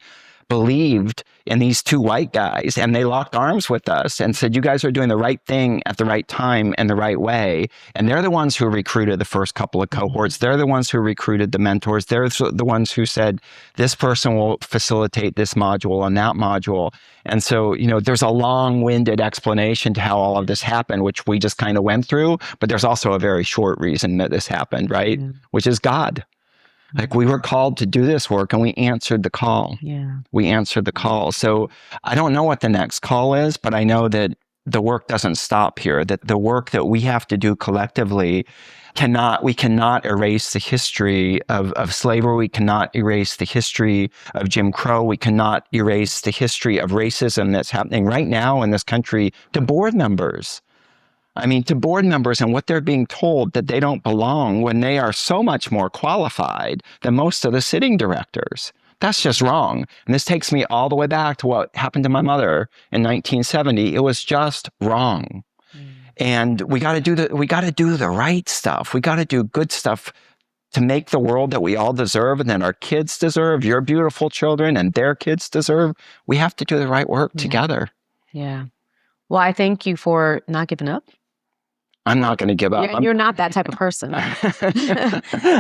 believed in these two white guys, and they locked arms with us and said, you guys are doing the right thing at the right time and the right way. And they're the ones who recruited the first couple of cohorts. They're the ones who recruited the mentors. They're the ones who said, this person will facilitate this module and that module. And so, there's a long-winded explanation to how all of this happened, which we just kind of went through. But there's also a very short reason that this happened, right? Which is God. Like, we were called to do this work and we answered the call. Yeah. We answered the call. So I don't know what the next call is, but I know that the work doesn't stop here, that the work that we have to do collectively we cannot erase the history of slavery. We cannot erase the history of Jim Crow. We cannot erase the history of racism that's happening right now in this country to board members. I mean, to board members and what they're being told that they don't belong when they are so much more qualified than most of the sitting directors. That's just wrong. And this takes me all the way back to what happened to my mother in 1970. It was just wrong. And we got to do the right stuff. We got to do good stuff to make the world that we all deserve and that our kids deserve, your beautiful children and their kids deserve. We have to do the right work together. Yeah. Well, I thank you for not giving up. I'm not going to give up. You're not that type of person.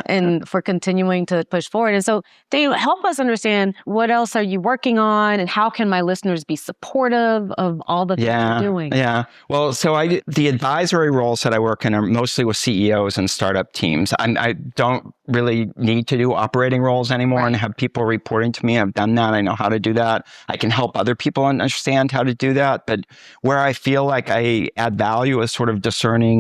And for continuing to push forward. And so Thane, help us understand, what else are you working on and how can my listeners be supportive of all the things you're doing? Yeah. Well, so the advisory roles that I work in are mostly with CEOs and startup teams. I don't really need to do operating roles anymore and have people reporting to me. I've done that. I know how to do that. I can help other people understand how to do that. But where I feel like I add value is sort of discerning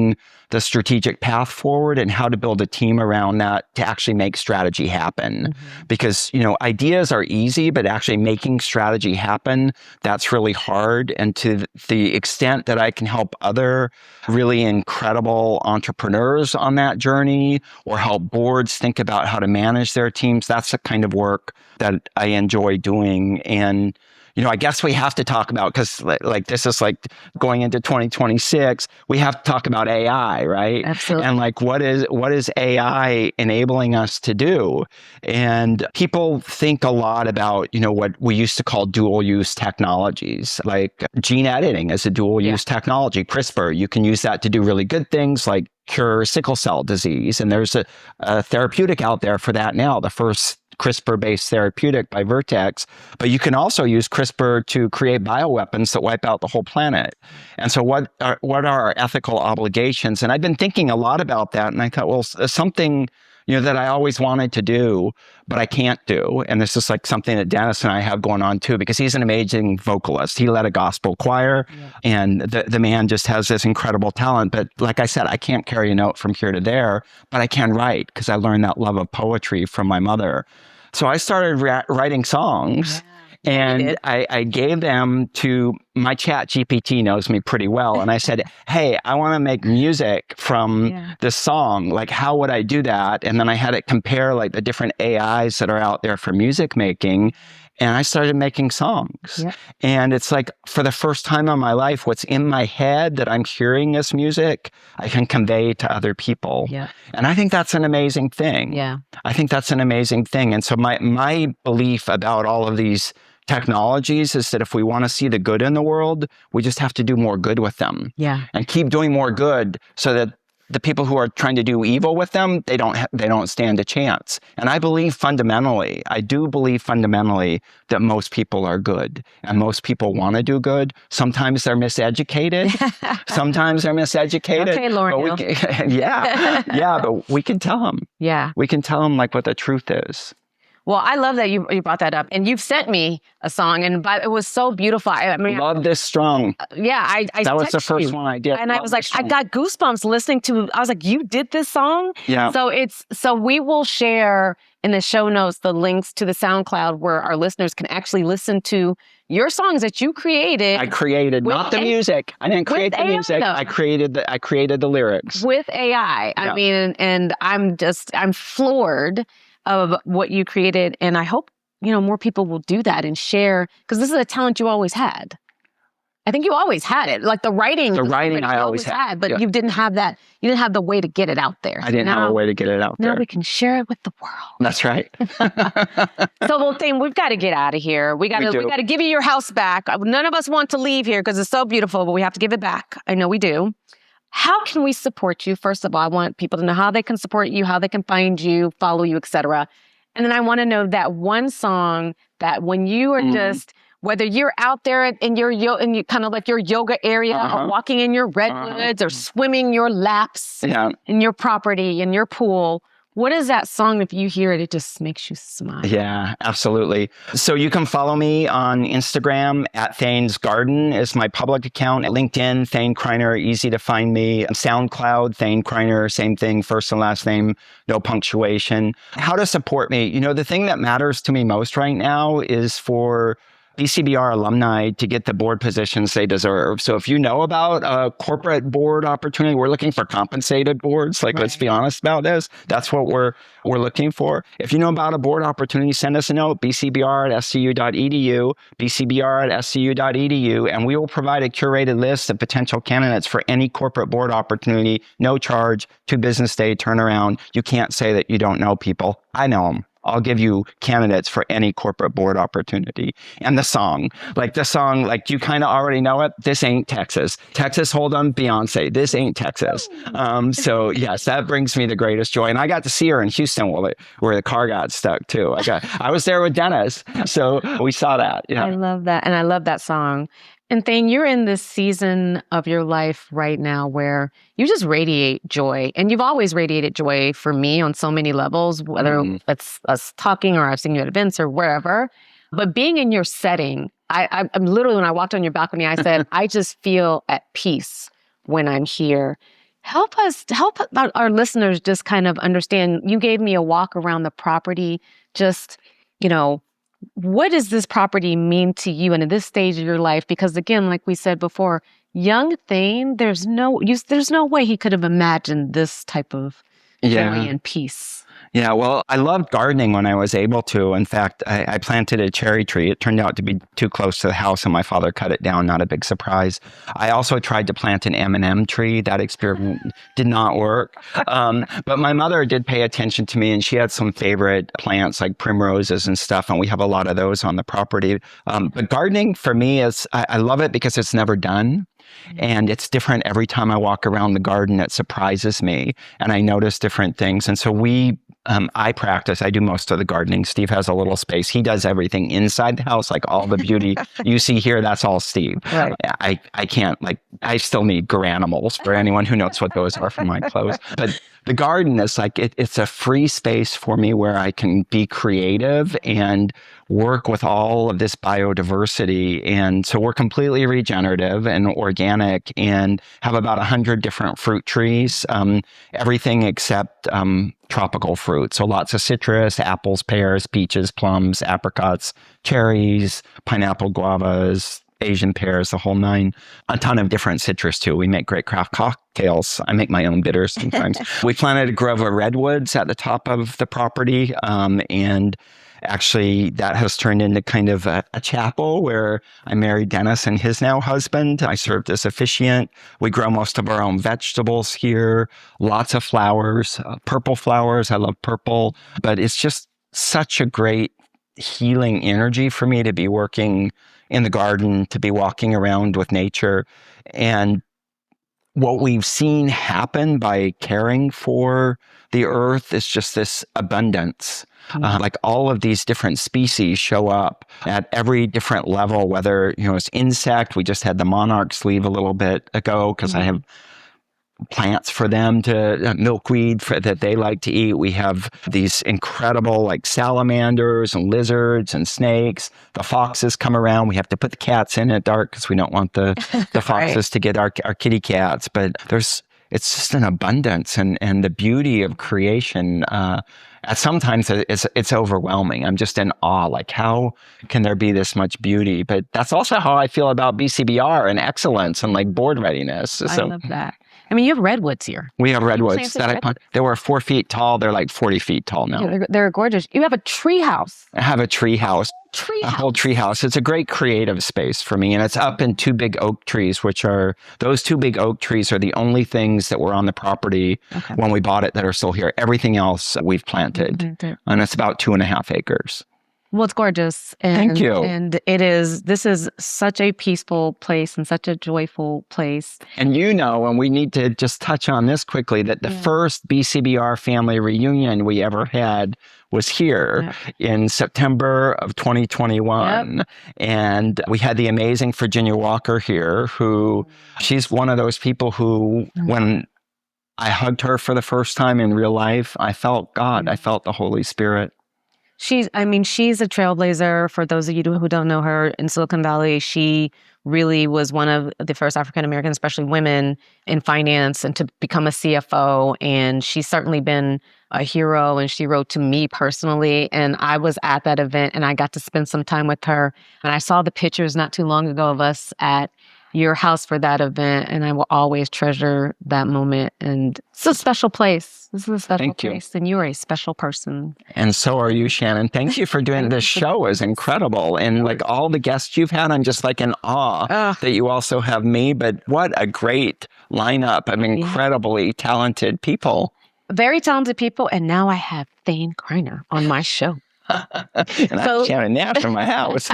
the strategic path forward and how to build a team around that to actually make strategy happen. Because, ideas are easy, but actually making strategy happen, that's really hard. And to the extent that I can help other really incredible entrepreneurs on that journey or help boards think about how to manage their teams, that's the kind of work that I enjoy doing. And I guess we have to talk about, because like this is like going into 2026, we have to talk about AI, right? Absolutely. And like, what is AI enabling us to do? And people think a lot about, what we used to call dual use technologies, like gene editing is a dual use technology. CRISPR, you can use that to do really good things like cure sickle cell disease. And there's a therapeutic out there for that now, the first CRISPR-based therapeutic by Vertex. But you can also use CRISPR to create bioweapons that wipe out the whole planet. And so what are our ethical obligations? And I've been thinking a lot about that. And I thought, well, something that I always wanted to do, but I can't do. And this is like something that Dennis and I have going on too, because he's an amazing vocalist. He led a gospel choir, and the man just has this incredible talent. But like I said, I can't carry a note from here to there, but I can write because I learned that love of poetry from my mother. So I started writing songs. And I gave them to my chat GPT knows me pretty well. And I said, hey, I want to make music from this song. Like, how would I do that? And then I had it compare like the different AIs that are out there for music making. And I started making songs. And it's like, for the first time in my life, what's in my head that I'm hearing as music, I can convey to other people. And I think that's an amazing thing. I think that's an amazing thing. And so my belief about all of these technologies is that if we want to see the good in the world, we just have to do more good with them. And keep doing more good so that the people who are trying to do evil with them, they don't stand a chance. And I do believe fundamentally that most people are good and most people want to do good. Sometimes they're miseducated. Okay, Lauren. But we can tell them. We can tell them like what the truth is. Well, I love that you brought that up, and you've sent me a song, and it was so beautiful. I mean, Love This Strong. I that was the first one I did, and I was like, I got goosebumps listening to. I was like, you did this song? So we will share in the show notes the links to the SoundCloud where our listeners can actually listen to your songs that you created. I created, not the music. I didn't create the music. I created the lyrics with AI. I mean, and I'm floored of what you created. And I hope, more people will do that and share, because this is a talent you always had. I think you always had it. Like the writing I always had. But you didn't have that. You didn't have the way to get it out there. I didn't have a way to get it out there. Now we can share it with the world. That's right. So, Thane, we've got to get out of here. We got to give you your house back. None of us want to leave here because it's so beautiful, but we have to give it back. I know we do. How can we support you? First of all, I want people to know how they can support you, how they can find you, follow you, etc. And then I want to know that one song that when you are just, whether you're out there in your kind of like your yoga area, or walking in your redwoods, or swimming your laps in your property, in your pool, what is that song? If you hear it, it just makes you smile. Yeah, absolutely. So you can follow me on Instagram at Thane's Garden is my public account. At LinkedIn, Thane Kreiner, easy to find me. SoundCloud, Thane Kreiner, same thing, first and last name, no punctuation. How to support me? The thing that matters to me most right now is for BCBR alumni to get the board positions they deserve. So if you know about a corporate board opportunity, we're looking for compensated boards. Let's be honest about this. That's what we're looking for. If you know about a board opportunity, send us a note, bcbr@scu.edu, bcbr@scu.edu, and we will provide a curated list of potential candidates for any corporate board opportunity, no charge, 2 business day turnaround. You can't say that you don't know people. I know them. I'll give you candidates for any corporate board opportunity. And the song, you kind of already know it. This ain't Texas. Texas Hold'em, Beyonce. This ain't Texas. So yes, that brings me the greatest joy. And I got to see her in Houston where the car got stuck too. I was there with Dennis. So we saw that. Yeah. I love that. And I love that song. And Thane, you're in this season of your life right now where you just radiate joy. And you've always radiated joy for me on so many levels, whether it's us talking or I've seen you at events or wherever. But being in your setting, I'm literally, when I walked on your balcony, I said, I just feel at peace when I'm here. Help our listeners just kind of understand. You gave me a walk around the property, just, what does this property mean to you and at this stage of your life? Because again, like we said before, young Thane, there's no way he could have imagined this type of joy and peace. Yeah, well, I loved gardening when I was able to. In fact, I planted a cherry tree. It turned out to be too close to the house, and my father cut it down. Not a big surprise. I also tried to plant an M&M tree. That experiment did not work. But my mother did pay attention to me, and she had some favorite plants like primroses and stuff, and we have a lot of those on the property. But gardening for me is, I love it because it's never done. And it's different every time I walk around the garden. It surprises me, and I notice different things. And so I do most of the gardening. Steve has a little space. He does everything inside the house, like all the beauty you see here, that's all Steve. Right. I can't, I still need granimals for anyone who knows what those are for my clothes. But the garden is it's a free space for me where I can be creative and work with all of this biodiversity. And so we're completely regenerative and organic and have about 100 different fruit trees, everything except tropical fruit. So lots of citrus, apples, pears, peaches, plums, apricots, cherries, pineapple, guavas, Asian pears, the whole nine. A ton of different citrus too. We make great craft cocktails. I make my own bitters sometimes. We planted a grove of redwoods at the top of the property, and actually, that has turned into kind of a chapel where I married Dennis and his now husband. I served as officiant. We grow most of our own vegetables here, lots of flowers, purple flowers. I love purple, but it's just such a great healing energy for me to be working in the garden, to be walking around with nature. And what we've seen happen by caring for the earth is just this abundance. Like all of these different species show up at every different level, whether, it's insect. We just had the monarchs leave a little bit ago because I have plants for them to milkweed that they like to eat. We have these incredible like salamanders and lizards and snakes. The foxes come around. We have to put the cats in at dark because we don't want the foxes to get our kitty cats. But it's just an abundance and the beauty of creation. Sometimes it's overwhelming. I'm just in awe. Like, how can there be this much beauty? But that's also how I feel about BCBR and excellence and like board readiness. So, I love that. I mean, you have redwoods here. We have redwoods they were 4 feet tall. They're like 40 feet tall now. Yeah, they're gorgeous. You have a tree house. I have a tree house. A whole tree house. It's a great creative space for me. And it's up in 2 big oak trees, those 2 big oak trees are the only things that were on the property when we bought it that are still here. Everything else we've planted. Mm-hmm. And it's about 2.5 acres. Well, it's gorgeous. And, thank you. And this is such a peaceful place and such a joyful place. And and we need to just touch on this quickly, that the first BCBR family reunion we ever had was here in September of 2021. Yep. And we had the amazing Virginia Walker here, she's one of those people who, when I hugged her for the first time in real life, I felt God. I felt the Holy Spirit. She's a trailblazer. For those of you who don't know her, in Silicon Valley, she really was one of the first African American, especially women, in finance and to become a CFO. And she's certainly been a hero, and she wrote to me personally. And I was at that event and I got to spend some time with her. And I saw the pictures not too long ago of us at your house for that event, and I will always treasure that moment. And it's a special place. This is a special place, and you are a special person. And so are you, Shannon. Thank you for doing this show. Is incredible, and like all the guests you've had, I'm just like in awe that you also have me. But what a great lineup of incredibly talented people. Very talented people, and now I have Thane Kreiner on my show. And I'm Shannon Nash from my house.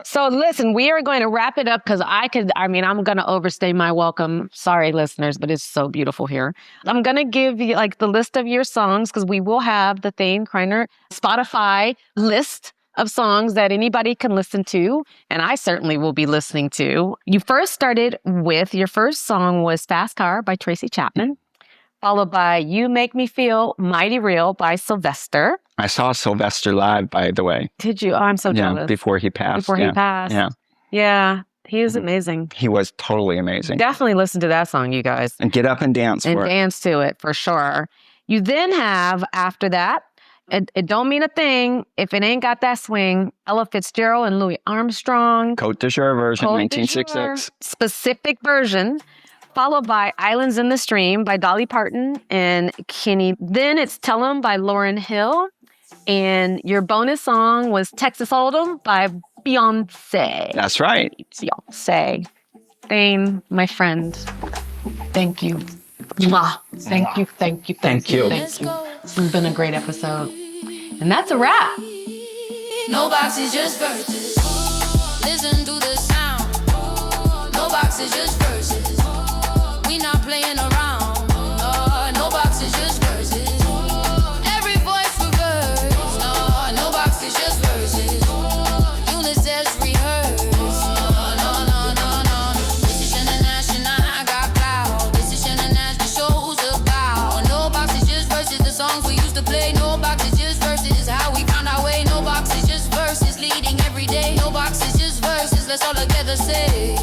So listen, we are going to wrap it up because I'm going to overstay my welcome. Sorry, listeners, but it's so beautiful here. I'm going to give you like the list of your songs because we will have the Thane Kreiner Spotify list of songs that anybody can listen to. And I certainly will be listening to. You first started with, your first song was Fast Car by Tracy Chapman, followed by You Make Me Feel Mighty Real by Sylvester. I saw Sylvester live, by the way. Did you? Oh, I'm so jealous. Yeah, before he passed. Yeah, he is amazing. He was totally amazing. Definitely listen to that song, you guys. And get up and dance for it. And dance to it, for sure. You then have, after that, it don't mean a thing if it ain't got that swing, Ella Fitzgerald and Louis Armstrong. Côte d'Azur version, 1966. Specific version. followed by Islands in the Stream by Dolly Parton and Kenny. Then it's Tell 'Em by Lauryn Hill. And your bonus song was Texas Hold'em by Beyonce. That's right. Beyonce. Thane, my friend, thank you. Mwah. Thank you. Thank you. This has been a great episode. And that's a wrap. No boxes, just verses. Listen to the sound. No boxes, just verses. We not playing around. No boxes, just verses. Every voice reverse. No boxes, just verses. Unit says rehearse. No. This is Shannon Nash and I got cloud. This is Shannon Nash, the show's about. No boxes, just verses. The songs we used to play. No boxes, just verses. How we found our way. No boxes, just verses. Leading every day. No boxes, just verses. Let's all together say.